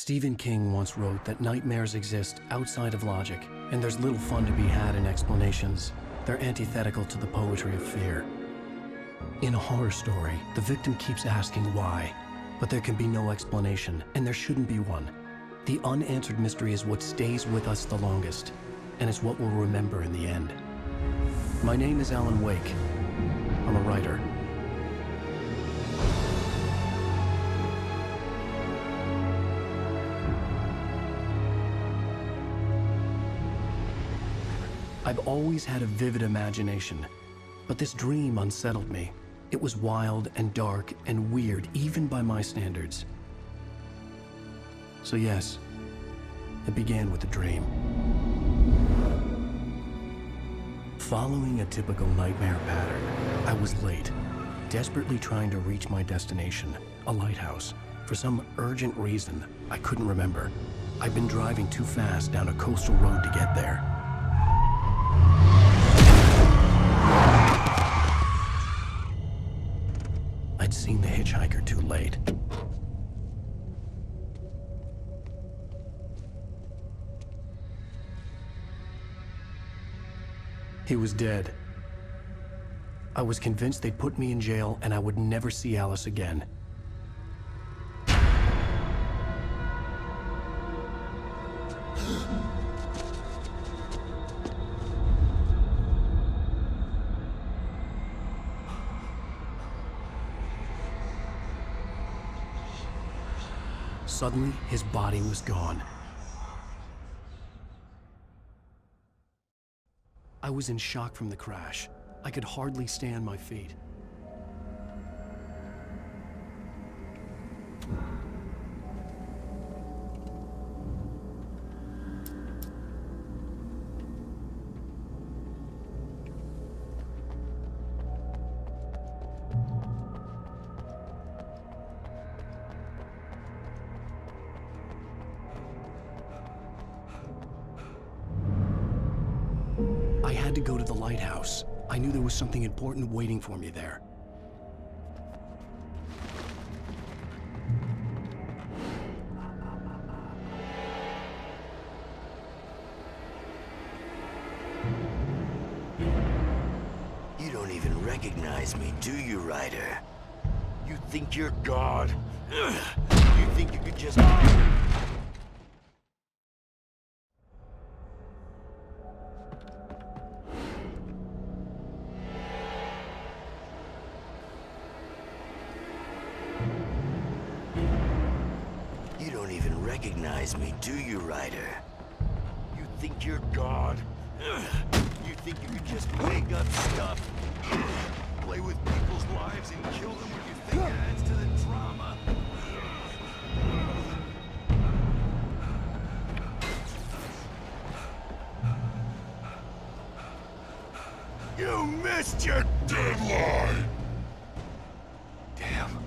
Stephen King once wrote that nightmares exist outside of logic, and there's little fun to be had in explanations. They're antithetical to the poetry of fear. In a horror story, the victim keeps asking why, but there can be no explanation, and there shouldn't be one. The unanswered mystery is what stays with us the longest, and it's what we'll remember in the end. My name is Alan Wake. I'm a writer. I've always had a vivid imagination, but this dream unsettled me. It was wild and dark and weird, even by my standards. So yes, it began with a dream. Following a typical nightmare pattern, I was late, desperately trying to reach my destination, a lighthouse. For some urgent reason, I couldn't remember. I'd been driving too fast down a coastal road to get there. I'd seen the hitchhiker too late. He was dead. I was convinced they'd put me in jail and I would never see Alice again. Suddenly, his body was gone. I was in shock from the crash. I could hardly stay on my feet. I had to go to the lighthouse. I knew there was something important waiting for me there. You don't even recognize me, do you, Ryder? You think you're God? You think you could just... You don't even recognize me, do you, Ryder? You think you're God? You think you could just make up stuff? Play with people's lives and kill them when you think it adds to the drama? You missed your deadline! Damn.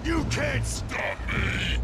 You can't stop me!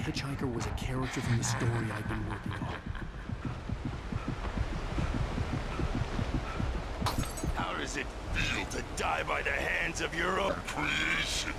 Hitchhiker was a character from the story I'd been working on. How does it feel to die by the hands of your own creation?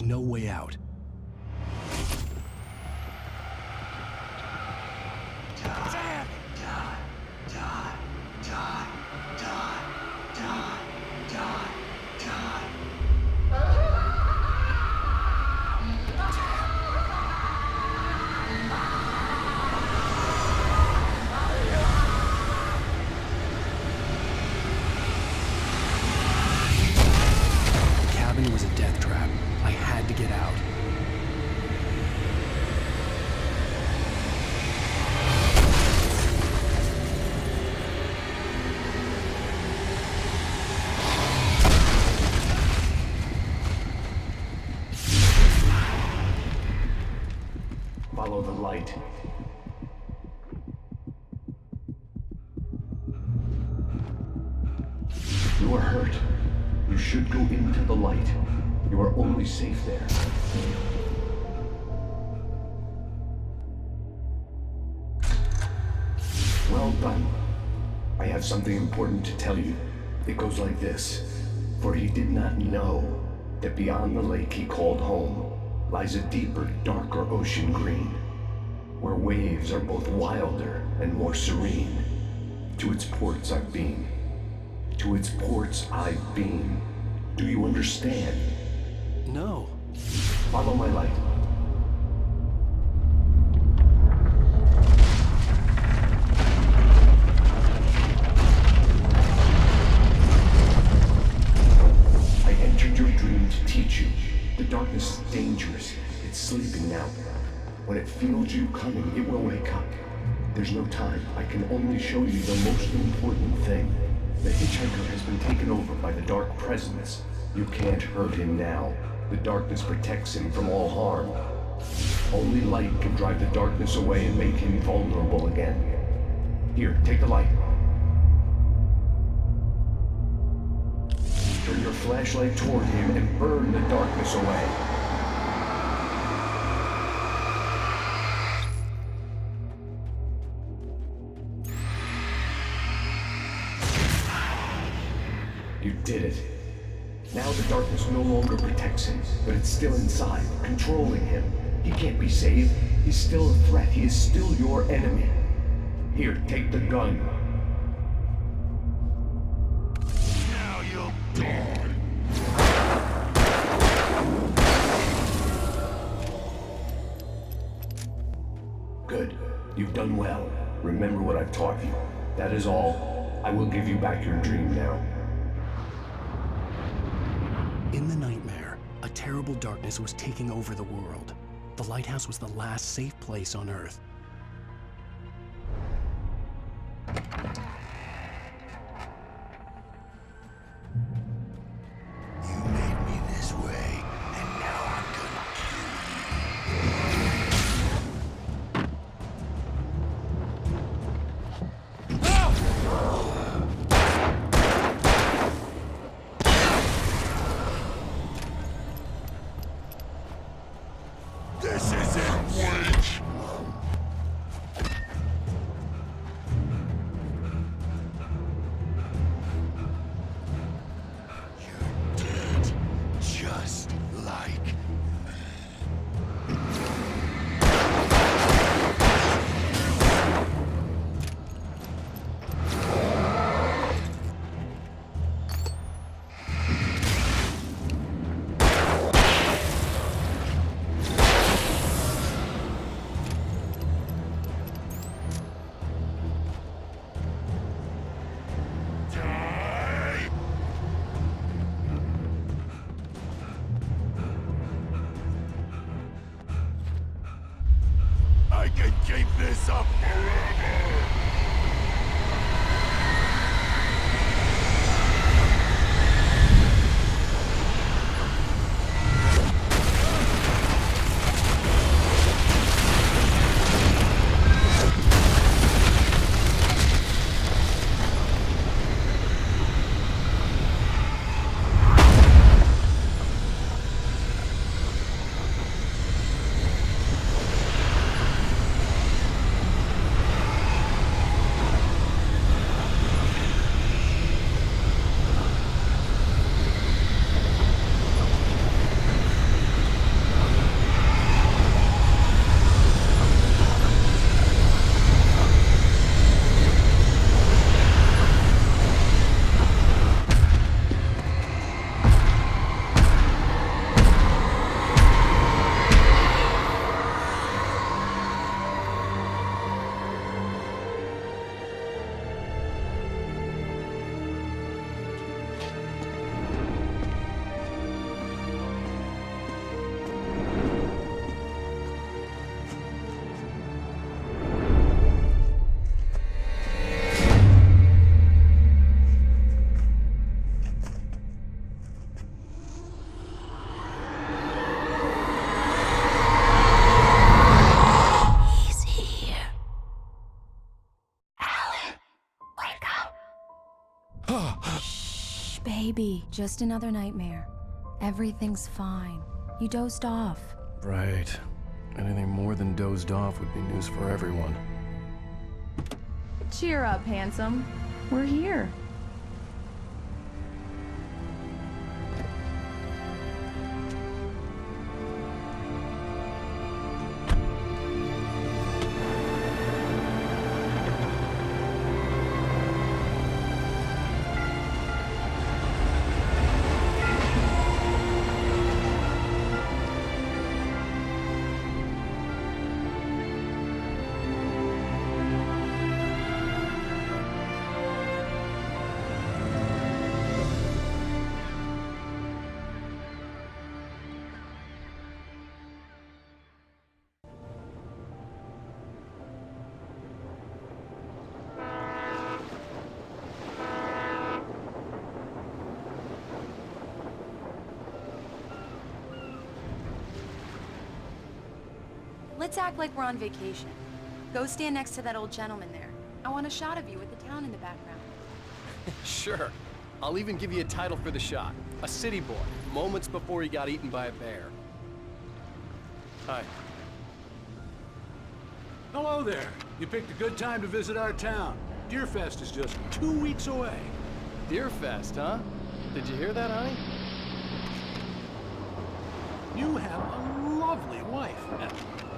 no way out. It was a death trap. I had to get out. Follow the light. You are hurt. You should go into the light. You are only safe there. Well done. I have something important to tell you. It goes like this. For he did not know that beyond the lake he called home lies a deeper, darker ocean green, where waves are both wilder and more serene. To its ports I've been. To its ports I've been. Do you understand? No. Follow my light. I entered your dream to teach you. The darkness is dangerous. It's sleeping now. When it feels you coming, it will wake up. There's no time. I can only show you the most important thing. The hitchhiker has been taken over by the dark presence. You can't hurt him now. The darkness protects him from all harm. Only light can drive the darkness away and make him vulnerable again. Here, take the light. Turn your flashlight toward him and burn the darkness away. You did it. Now the darkness no longer protects him, but it's still inside, controlling him. He can't be saved. He's still a threat. He is still your enemy. Here, take the gun. Now you'll die. Good. You've done well. Remember what I've taught you. That is all. I will give you back your dream now. In the nightmare, a terrible darkness was taking over the world. The lighthouse was the last safe place on Earth. You made me this way, and now I'm gonna This isn't Wake! You're dead, just like me. I can keep this up forever! be just another nightmare. Everything's fine. You dozed off. Right. Anything more than dozed off would be news for everyone. Cheer up, handsome. We're here. Let's act like we're on vacation. Go stand next to that old gentleman there. I want a shot of you with the town in the background. Sure. I'll even give you a title for the shot. A city boy, moments before he got eaten by a bear. Hi. Hello there. You picked a good time to visit our town. Deerfest is just 2 weeks away. Deerfest, huh? Did you hear that, honey? You have a lovely wife.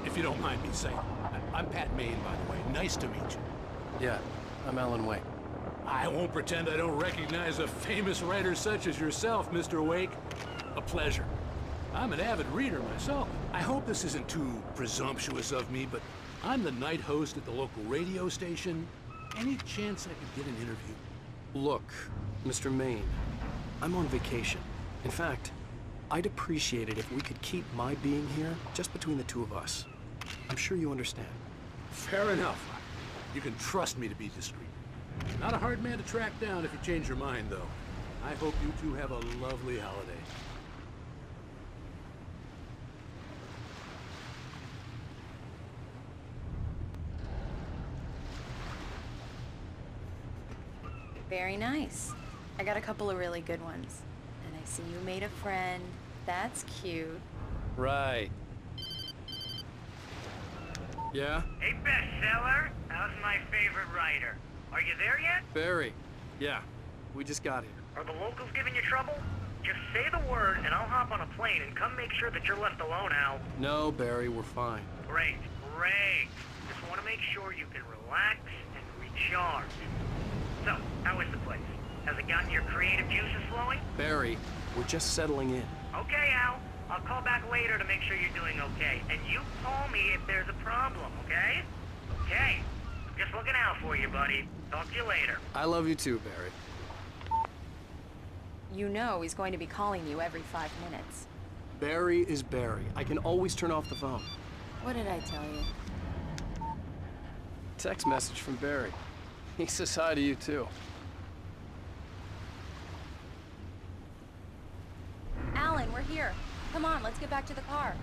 If you don't mind me saying. I'm Pat Maine, by the way. Nice to meet you. Yeah, I'm Alan Wake. I won't pretend I don't recognize a famous writer such as yourself, Mr. Wake. A pleasure. I'm an avid reader myself. I hope this isn't too presumptuous of me, but I'm the night host at the local radio station. Any chance I could get an interview? Look, Mr. Maine, I'm on vacation. In fact, I'd appreciate it if we could keep my being here just between the two of us. I'm sure you understand. Fair enough. You can trust me to be discreet. Not a hard man to track down if you change your mind, though. I hope you two have a lovely holiday. Very nice. I got a couple of really good ones. And I see you made a friend. That's cute. Right. Yeah? Hey, bestseller. How's my favorite writer? Are you there yet? Barry. Yeah. We just got here. Are the locals giving you trouble? Just say the word and I'll hop on a plane and come make sure that you're left alone, Al. No, Barry, we're fine. Great, great. Just want to make sure you can relax and recharge. So, how is the place? Has it gotten your creative juices flowing? Barry, we're just settling in. Okay, Al. I'll call back later to make sure you're doing okay. And you call me if there's a problem, okay? Okay. Just looking out for you, buddy. Talk to you later. I love you too, Barry. You know he's going to be calling you every 5 minutes. Barry is Barry. I can always turn off the phone. What did I tell you? Text message from Barry. He says hi to you too. Alan, we're here. Come on, let's get back to the car.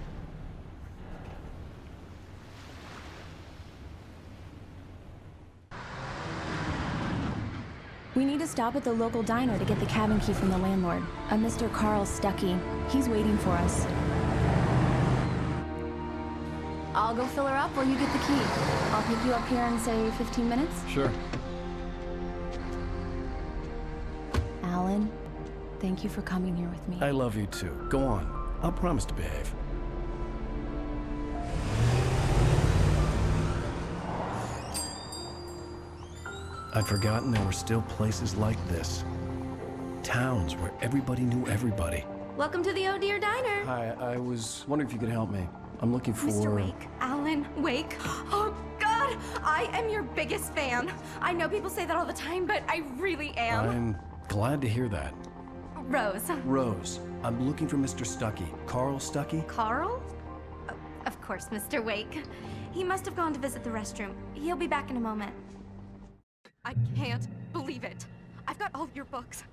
We need to stop at the local diner to get the cabin key from the landlord, a Mr. Carl Stuckey. He's waiting for us. I'll go fill her up while you get the key. I'll pick you up here in, say, 15 minutes? Sure. Alan, thank you for coming here with me. I love you too. Go on. I'll promise to behave. I'd forgotten there were still places like this. Towns where everybody knew everybody. Welcome to the Oh Dear Diner. Hi, I was wondering if you could help me. I'm looking for... Mr. Wake. Alan Wake. Oh, God! I am your biggest fan. I know people say that all the time, but I really am. I'm glad to hear that. Rose. Rose, I'm looking for Mr. Stuckey. Carl Stuckey? Carl? Of course, Mr. Wake. He must have gone to visit the restroom. He'll be back in a moment. I can't believe it. I've got all your books.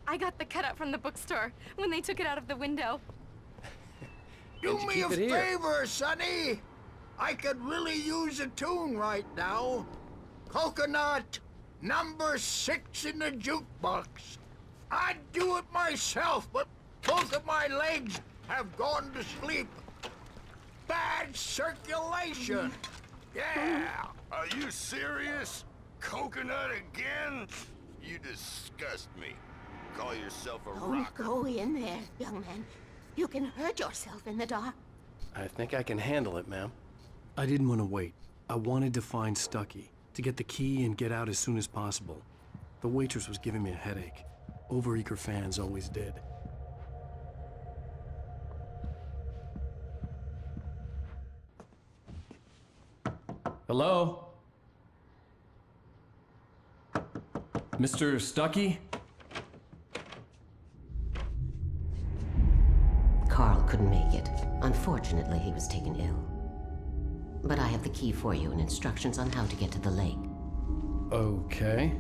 I got the cutout from the bookstore when they took it out of the window. Do me a favor, Sonny. I could really use a tune right now. Coconut, number 6 in the jukebox. I'd do it myself, but both of my legs have gone to sleep. Bad circulation. Yeah. Are you serious? Coconut again? You disgust me. Call yourself a rocker. Don't go in there, young man. You can hurt yourself in the dark. I think I can handle it, ma'am. I didn't want to wait. I wanted to find Stucky, to get the key and get out as soon as possible. The waitress was giving me a headache. Overeager fans always did. Hello? Mr. Stucky? Carl couldn't make it. Unfortunately, he was taken ill. But I have the key for you and instructions on how to get to the lake. Okay.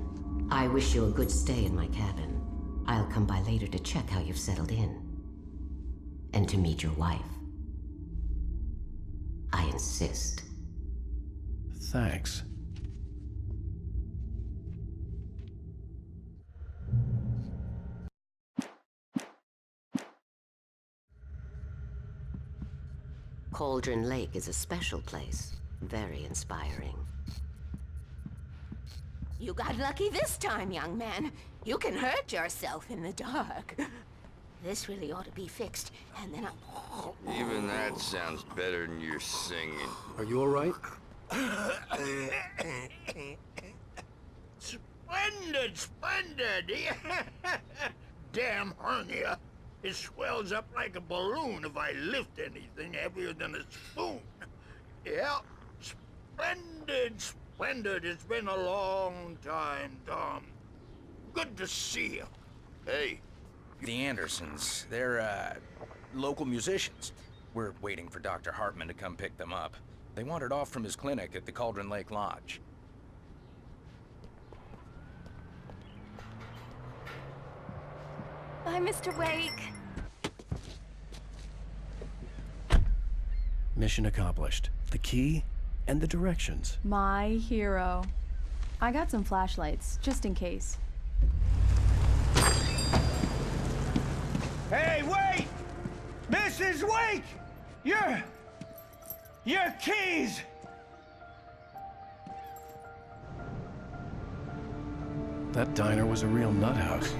I wish you a good stay in my cabin. I'll come by later to check how you've settled in. And to meet your wife. I insist. Thanks. Cauldron Lake is a special place. Very inspiring. You got lucky this time, young man. You can hurt yourself in the dark. This really ought to be fixed, and then Even that sounds better than your singing. Are you all right? Splendid, splendid! Damn hernia. It swells up like a balloon if I lift anything heavier than a spoon. Yeah, splendid, splendid. It's been a long time, Tom. Good to see you. Hey. The Andersons, they're, local musicians. We're waiting for Dr. Hartman to come pick them up. They wandered off from his clinic at the Cauldron Lake Lodge. Bye, Mr. Wake. Mission accomplished. The key and the directions. My hero. I got some flashlights, just in case. Hey, wait! Mrs. Wake! Your keys! That diner was a real nut house.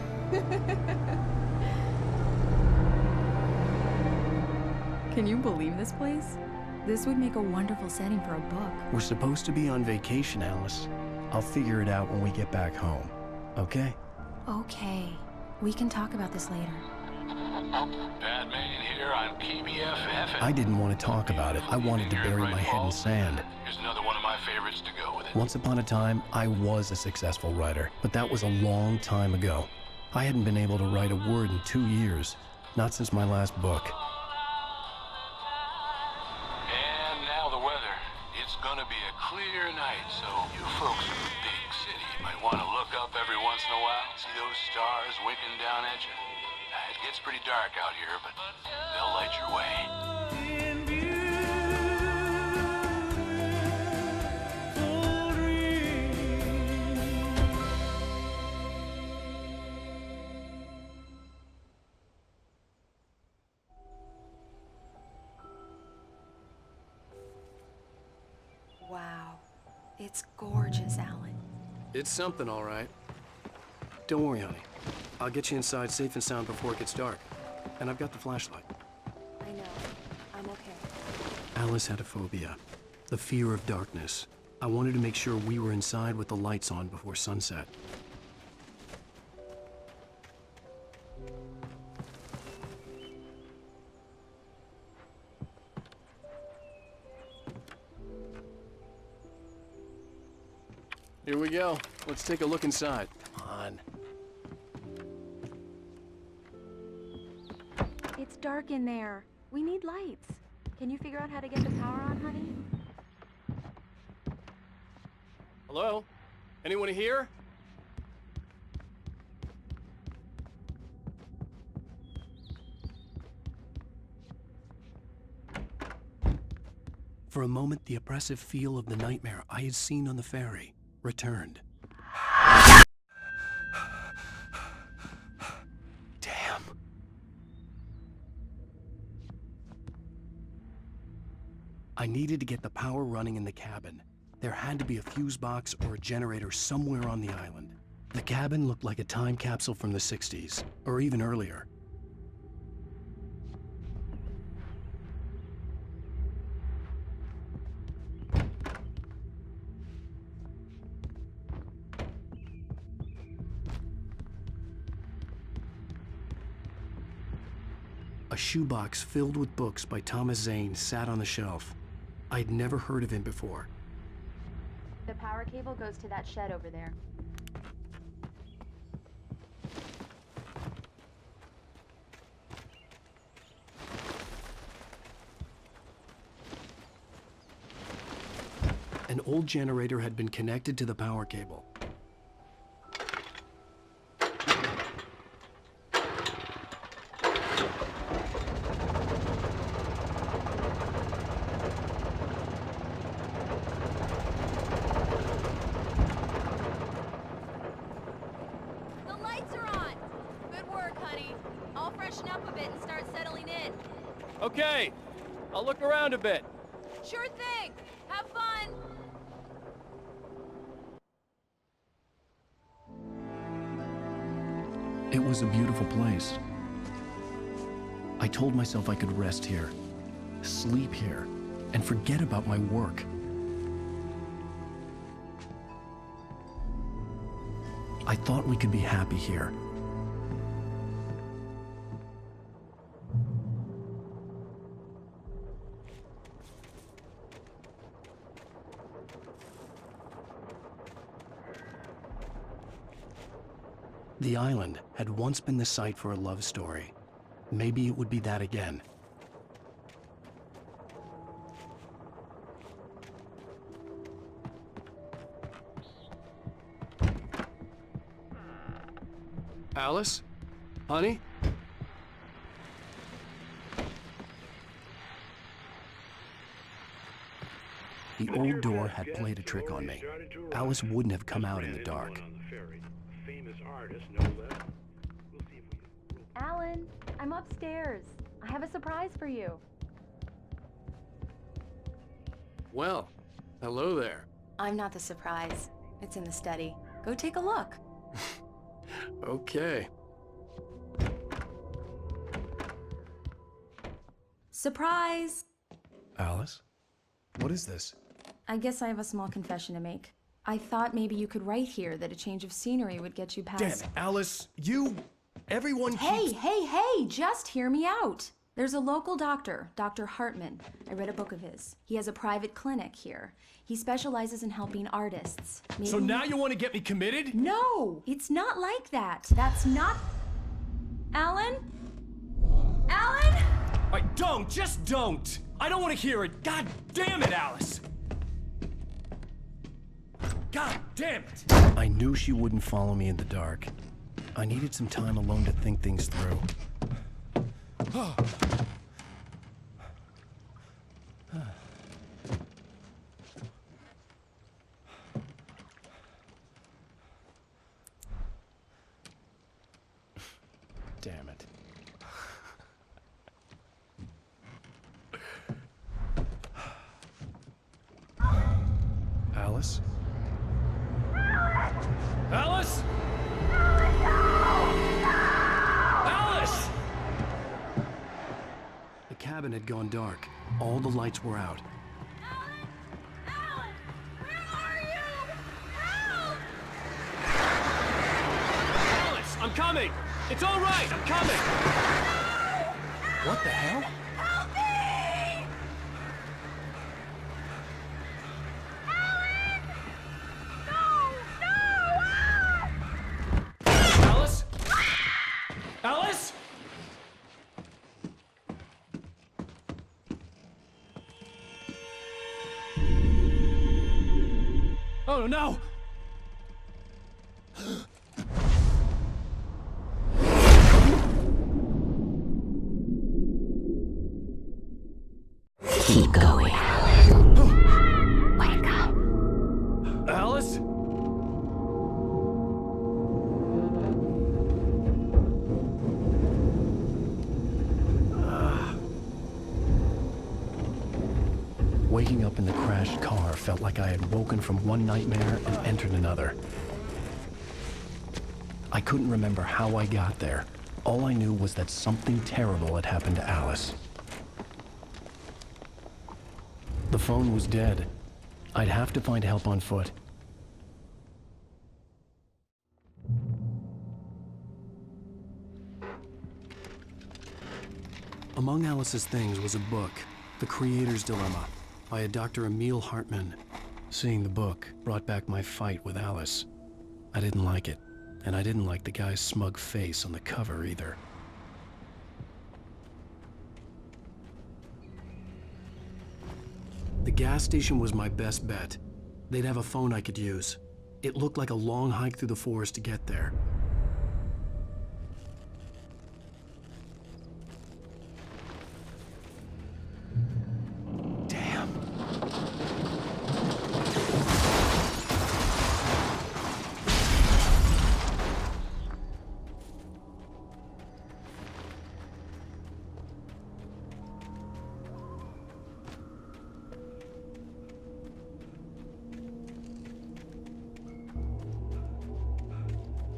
Can you believe this place? This would make a wonderful setting for a book. We're supposed to be on vacation, Alice. I'll figure it out when we get back home. Okay? Okay. We can talk about this later. Batman here on PBFF. I didn't want to talk about it. I wanted to bury my head in sand. Here's another one of my favorites to go with it. Once upon a time, I was a successful writer, but that was a long time ago. I hadn't been able to write a word in 2 years, not since my last book. And now the weather. It's gonna be a clear night, so you folks in the big city might want to look up every once in a while, see those stars winking down at you. It gets pretty dark out here, but they'll light your way. Wow. It's gorgeous, Alan. It's something, all right. Don't worry, honey. I'll get you inside safe and sound before it gets dark. And I've got the flashlight. I know. I'm okay. Alice had a phobia, the fear of darkness. I wanted to make sure we were inside with the lights on before sunset. Here we go. Let's take a look inside. Come on. It's dark in there. We need lights. Can you figure out how to get the power on, honey? Hello? Anyone here? For a moment, the oppressive feel of the nightmare I had seen on the ferry returned. I needed to get the power running in the cabin. There had to be a fuse box or a generator somewhere on the island. The cabin looked like a time capsule from the 60s, or even earlier. A shoebox filled with books by Thomas Zane sat on the shelf. I'd never heard of him before. The power cable goes to that shed over there. An old generator had been connected to the power cable. Okay, I'll look around a bit. Sure thing. Have fun. It was a beautiful place. I told myself I could rest here, sleep here, and forget about my work. I thought we could be happy here. The island had once been the site for a love story. Maybe it would be that again. Alice? Honey? The old door had played a trick on me. Alice wouldn't have come out in the dark. Alan, I'm upstairs. I have a surprise for you. Well, hello there. I'm not the surprise. It's in the study. Go take a look. Okay. Surprise! Alice? What is this? I guess I have a small confession to make. I thought maybe you could write here that a change of scenery would get you past... Damn it, Alice! Everyone Hey, just hear me out! There's a local doctor, Dr. Hartman. I read a book of his. He has a private clinic here. He specializes in helping artists. Maybe... So now you want to get me committed? No! It's not like that. That's not... Alan? Alan? Just don't! I don't want to hear it! God damn it, Alice! God damn it! I knew she wouldn't follow me in the dark. I needed some time alone to think things through. Damn it. Alice? Alice? Alice! The cabin had gone dark. All the lights were out. Alan! Where are you? Help! Alice, I'm coming! It's all right, I'm coming! What the hell? Help me! Alan! No! Alice? Alice? Oh no! Keep going. Wake up. Alice? Waking up in the crashed car felt like I had woken from one nightmare and entered another. I couldn't remember how I got there. All I knew was that something terrible had happened to Alice. The phone was dead. I'd have to find help on foot. Among Alice's things was a book, The Creator's Dilemma, by a Dr. Emil Hartmann. Seeing the book brought back my fight with Alice. I didn't like it, and I didn't like the guy's smug face on the cover either. The gas station was my best bet. They'd have a phone I could use. It looked like a long hike through the forest to get there.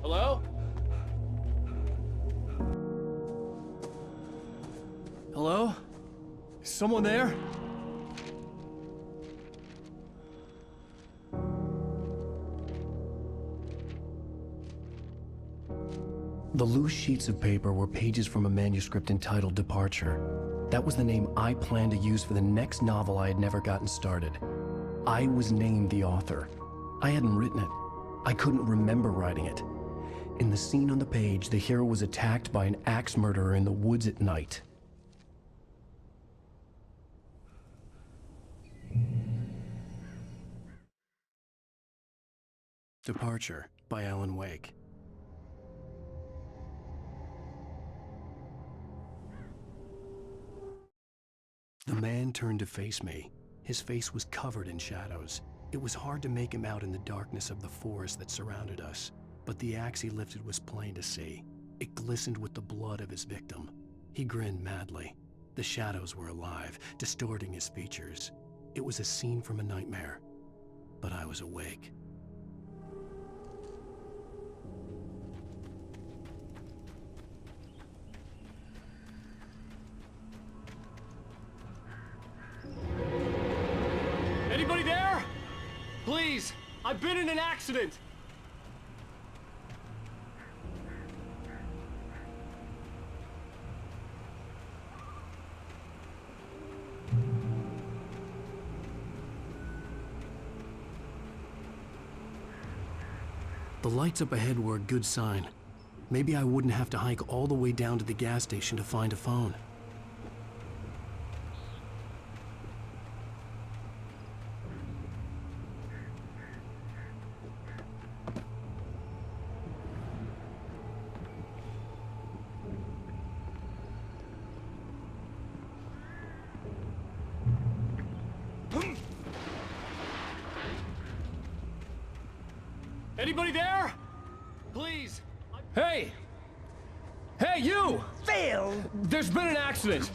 Hello? Hello? Is someone there? The loose sheets of paper were pages from a manuscript entitled Departure. That was the name I planned to use for the next novel I had never gotten started. I was named the author. I hadn't written it. I couldn't remember writing it. In the scene on the page, the hero was attacked by an axe murderer in the woods at night. Departure by Alan Wake. The man turned to face me. His face was covered in shadows. It was hard to make him out in the darkness of the forest that surrounded us, but the axe he lifted was plain to see. It glistened with the blood of his victim. He grinned madly. The shadows were alive, distorting his features. It was a scene from a nightmare, but I was awake. Anybody there? Please, I've been in an accident. The lights up ahead were a good sign. Maybe I wouldn't have to hike all the way down to the gas station to find a phone. Anybody there? Please. Hey! Hey, you! Phil! There's been an accident.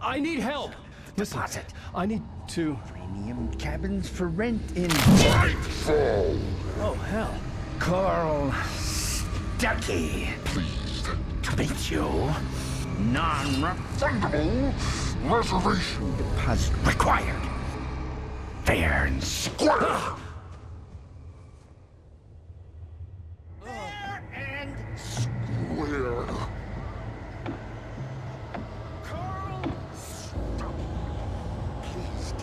I need help. Listen, Deposit. I need to... Premium cabins for rent in... Oh, hell. Carl Stuckey. Pleased To meet you. Non-refundable reservation deposit required. Fair and square. Fair and where Carl Stuckey. Please.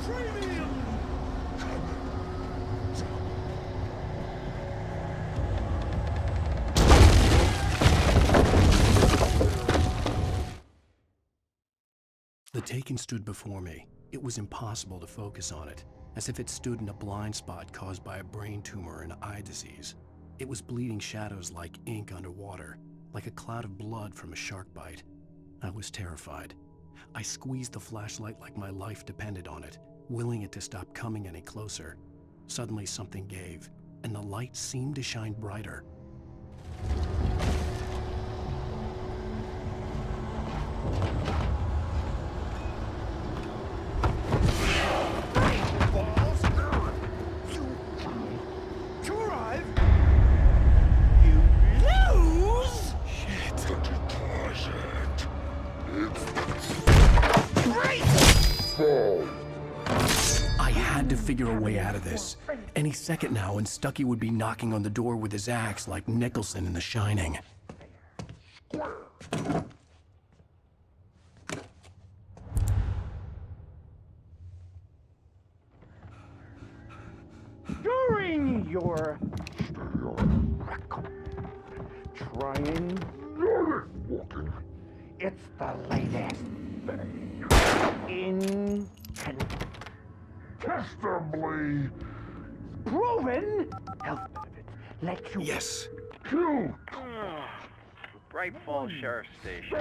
Premium. The Taken stood before me. It was impossible to focus on it, as if it stood in a blind spot caused by a brain tumor and eye disease. It was bleeding shadows like ink underwater, like a cloud of blood from a shark bite. I was terrified. I squeezed the flashlight like my life depended on it, willing it to stop coming any closer. Suddenly something gave, and the light seemed to shine brighter. had to figure a way out of this. Any second now, and Stucky would be knocking on the door with his axe like Nicholson in The Shining. During your trying it's the latest incontestably proven health benefits let you kill. Bright Falls Sheriff Station.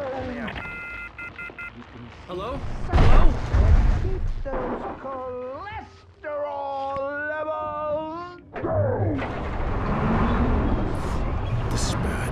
Hello? Hello? Keep those cholesterol levels down. This is bad.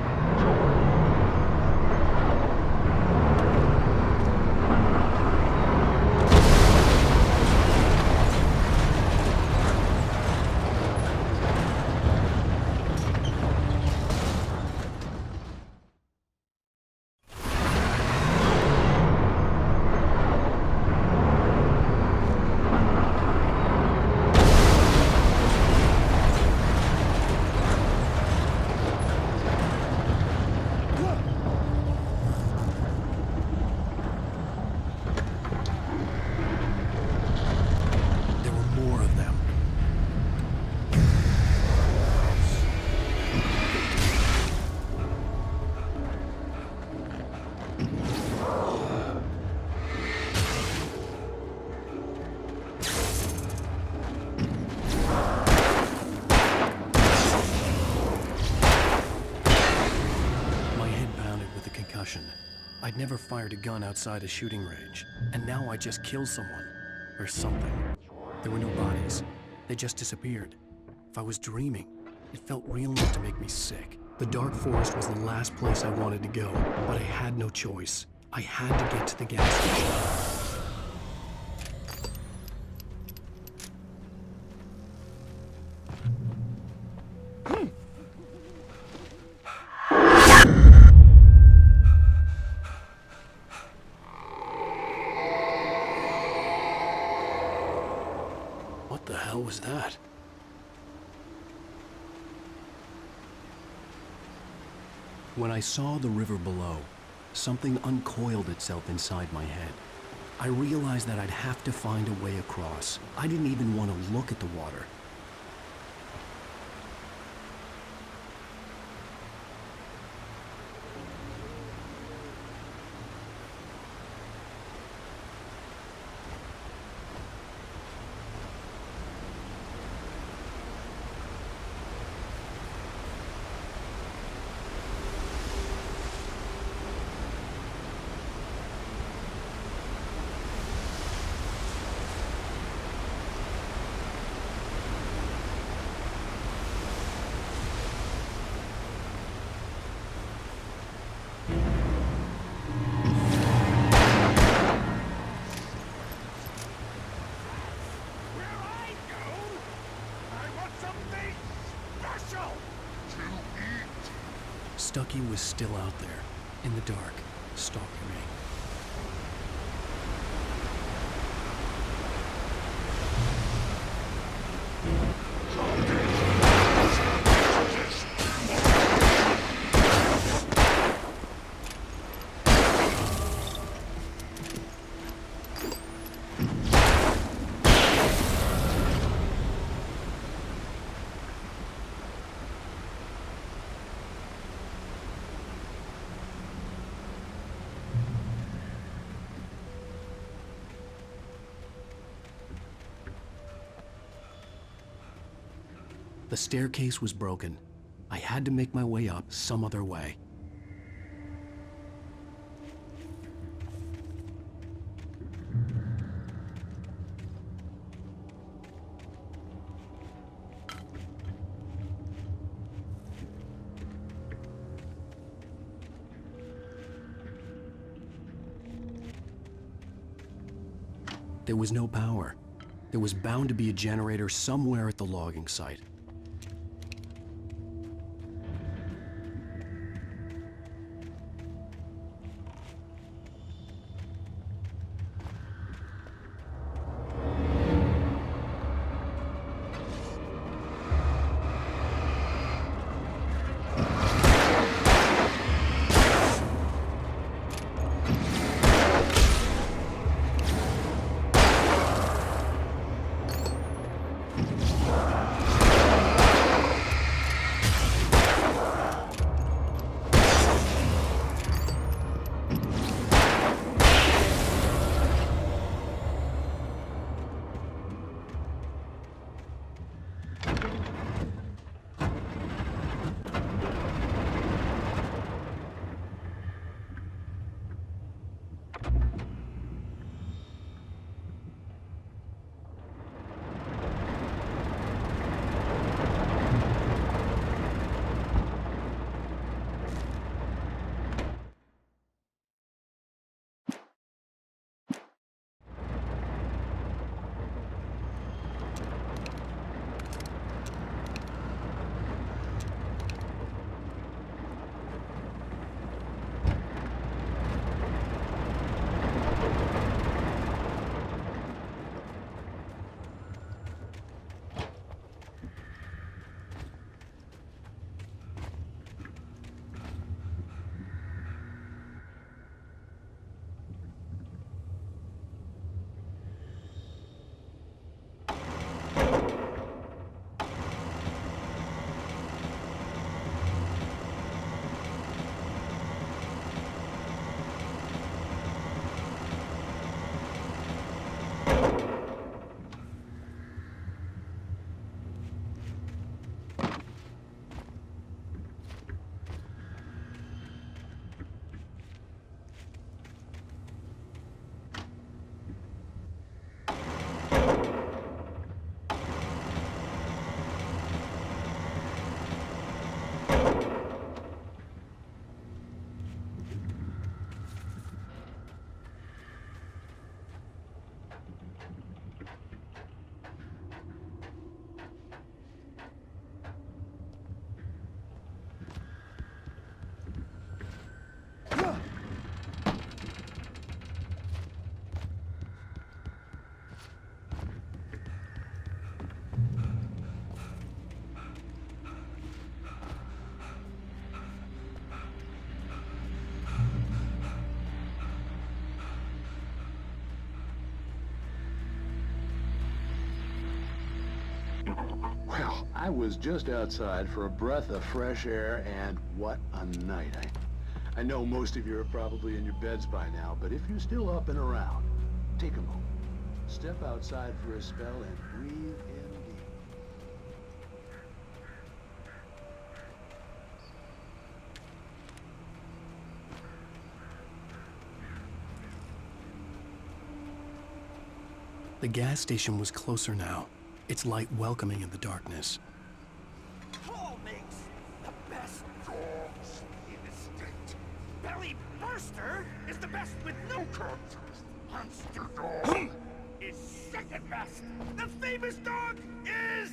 I'd never fired a gun outside a shooting range, and now I just killed someone. Or something. There were no bodies. They just disappeared. If I was dreaming, it felt real enough to make me sick. The dark forest was the last place I wanted to go, but I had no choice. I had to get to the gas station. What the hell was that? When I saw the river below, something uncoiled itself inside my head. I realized that I'd have to find a way across. I didn't even want to look at the water. Stucky was still out there, in the dark, stalking me. The staircase was broken. I had to make my way up some other way. There was no power. There was bound to be a generator somewhere at the logging site. Well, I was just outside for a breath of fresh air, and what a night. I know most of you are probably in your beds by now, but if you're still up and around, take a moment. Step outside for a spell and breathe in deep. The gas station was closer now, its light welcoming in the darkness. Paul makes the best dogs in the state. Belly Burster is the best with no coat. Monster Dog is second best. The famous dog is...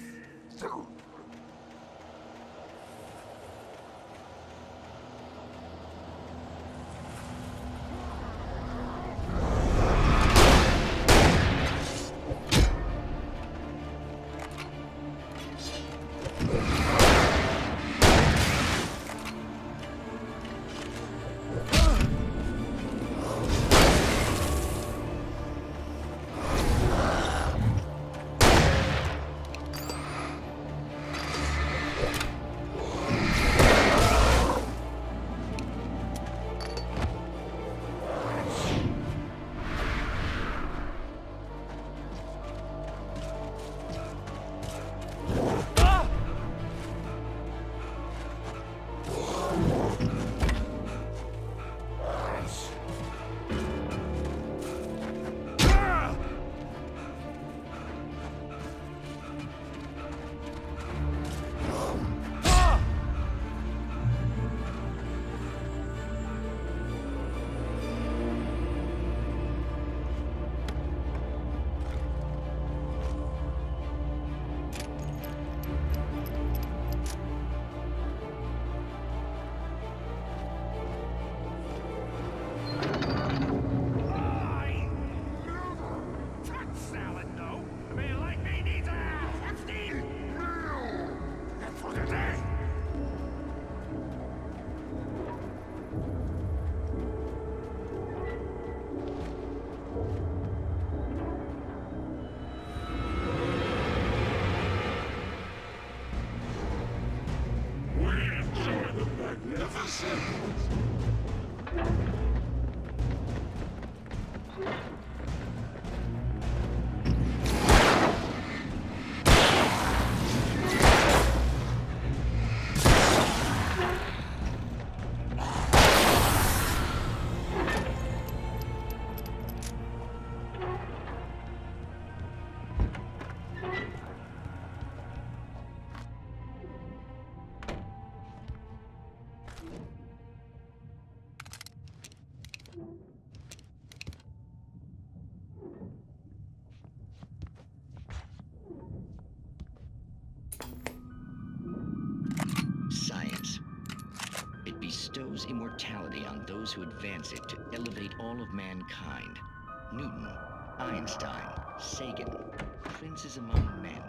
Science. It bestows immortality on those who advance it to elevate all of mankind. Newton, Einstein, Sagan, princes among men.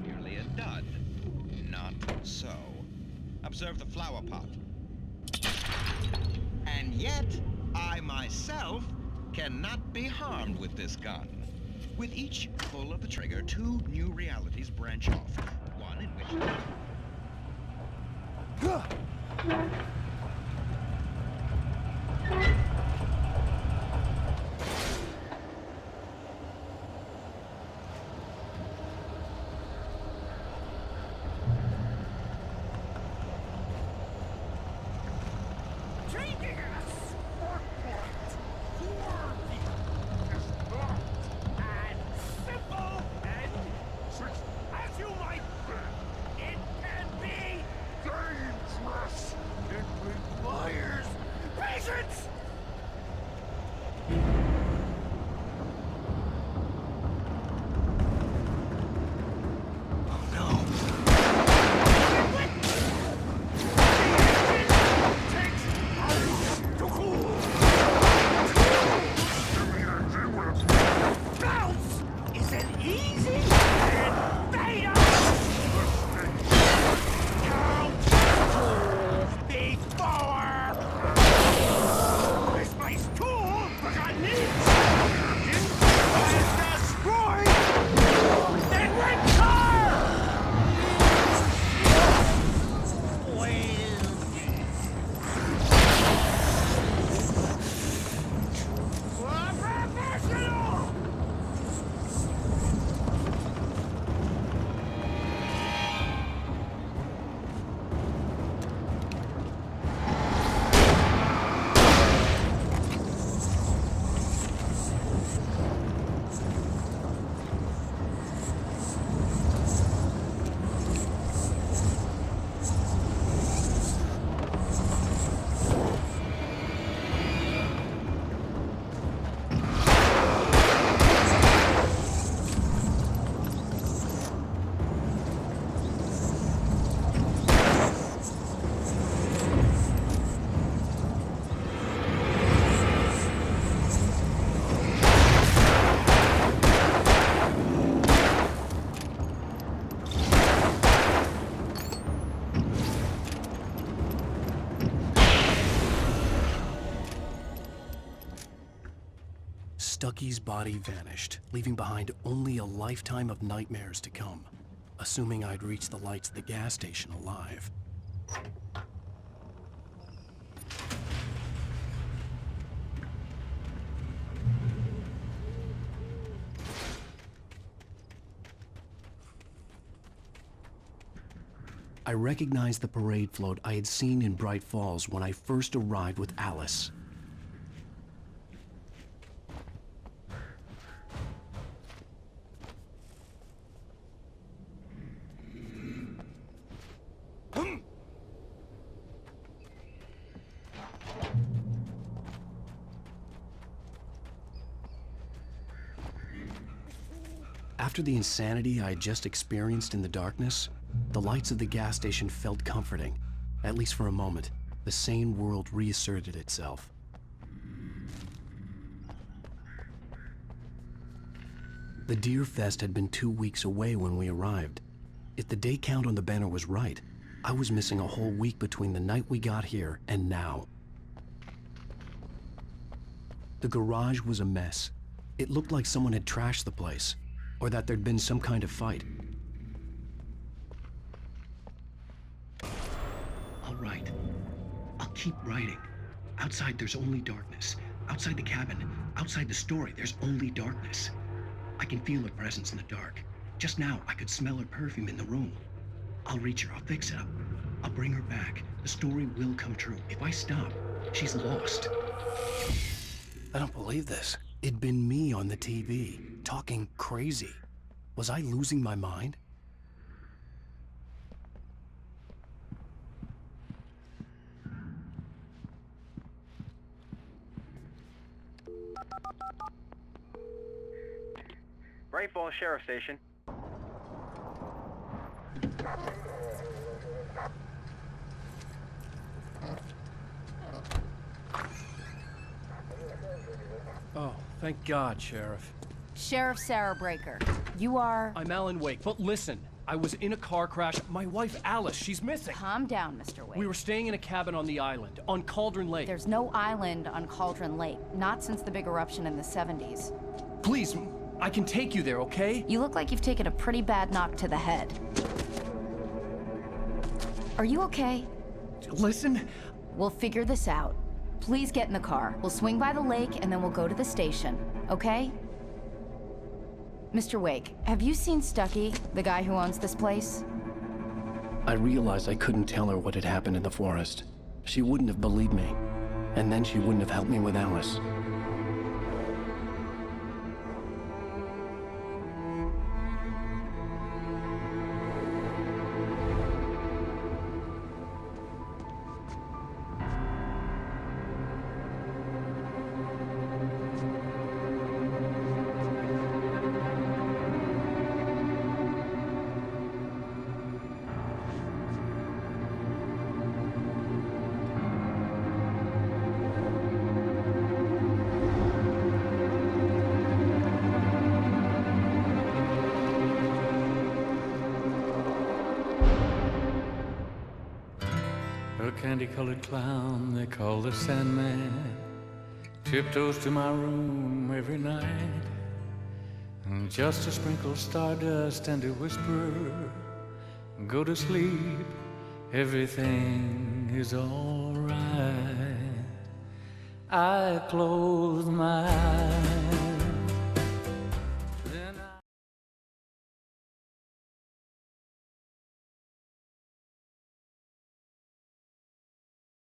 Merely a dud. Not so. Observe the flower pot. And yet, I myself cannot be harmed with this gun. With each pull of the trigger, two new realities branch off. One in which... Stucky's body vanished, leaving behind only a lifetime of nightmares to come, assuming I'd reach the lights at the gas station alive. I recognized the parade float I had seen in Bright Falls when I first arrived with Alice. After the insanity I had just experienced in the darkness, the lights of the gas station felt comforting, at least for a moment. The sane world reasserted itself. The Deer Fest had been 2 weeks away when we arrived. If the day count on the banner was right, I was missing a whole week between the night we got here and now. The garage was a mess. It looked like someone had trashed the place, or that there'd been some kind of fight. All right. I'll keep writing. Outside, there's only darkness. Outside the cabin, Outside the story, there's only darkness. I can feel her presence in the dark. Just now, I could smell her perfume in the room. I'll reach her, I'll fix it up. I'll bring her back. The story will come true. If I stop, she's lost. I don't believe this. It'd been me on the TV, talking crazy. Was I losing my mind? Great Falls Sheriff Station. Oh, thank God, Sheriff. Sheriff Sarah Breaker. You are... I'm Alan Wake, but listen. I was in a car crash. My wife, Alice, she's missing. Calm down, Mr. Wake. We were staying in a cabin on the island, on Cauldron Lake. There's no island on Cauldron Lake. Not since the big eruption in the 70s. Please, I can take you there, okay? You look like you've taken a pretty bad knock to the head. Are you okay? Listen. We'll figure this out. Please get in the car. We'll swing by the lake and then we'll go to the station, okay? Mr. Wake, have you seen Stucky, the guy who owns this place? I realized I couldn't tell her what had happened in the forest. She wouldn't have believed me. And then she wouldn't have helped me with Alice. A candy-colored clown they call the Sandman tiptoes to my room every night, and just to sprinkle stardust and to whisper, go to sleep, everything is all right. I close my eyes